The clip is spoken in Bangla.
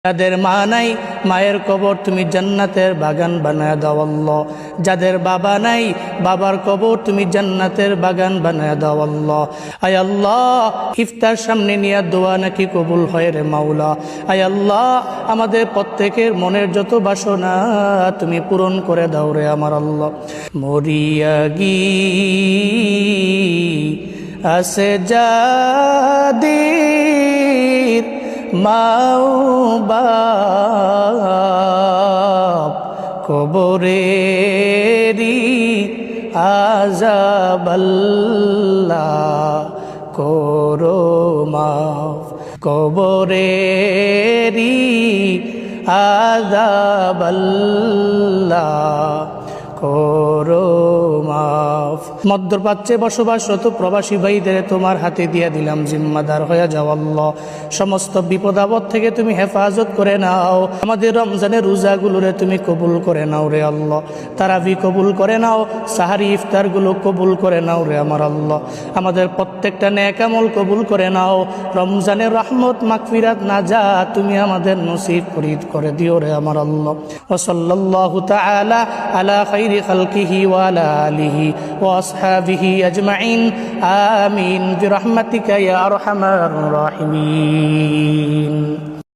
যাদের মা নাই মায়ের কবর তুমি জান্নাতের বাগান বানায় দাও আল্লাহ। যাদের বাবা নাই বাবার কবর তুমি জান্নাতের বাগান বানায় দাও আল্লাহ। আয় আল্লাহ, ইফতার সামনে নিয়ে দোয়া নাকি কবুল হয় রে মাওলা। আয় আল্লাহ, আমাদের প্রত্যেকের মনের যত বাসনা তুমি পূরণ করে দাও রে আমার আল্লাহ। মরিয়া গি আসে যাদির মাও বাপ কবরেরি আযাব আল্লাহ করো মাফ, কবরেরি আযাব আল্লাহ করো মাফ। মধ্যপ্রাচ্যে বসবাসরত প্রবাসী ভাইদের তোমার হাতে দিয়ে দিলাম, জিম্মাদার হয়ে যাও আল্লাহ। সমস্ত বিপদ আপদ থেকে তুমি হেফাজত করে নাও। আমাদের রমজানের রোজাগুলোরে তুমি কবুল করে নাও রে আল্লাহ। তারাবি কবুল করে নাও, সাহারি ইফতারগুলো কবুল করে নাও রে আমার আল্লাহ। আমাদের প্রত্যেকটা নেক আমল কবুল করে নাও। রমজানের রহমত মাগফিরাত নাজাত তুমি আমাদের নসিব করে দিও রে আমার আল্লাহ। ওয়া সাল্লাল্লাহু তাআলা আলা খাইরি খালকিহি ওয়া আলা আলিহি ওয়া আসহাবিহি আজমাইন। আমিন বিরহমাতিকা ইয়া আরহামার রাহিমিন।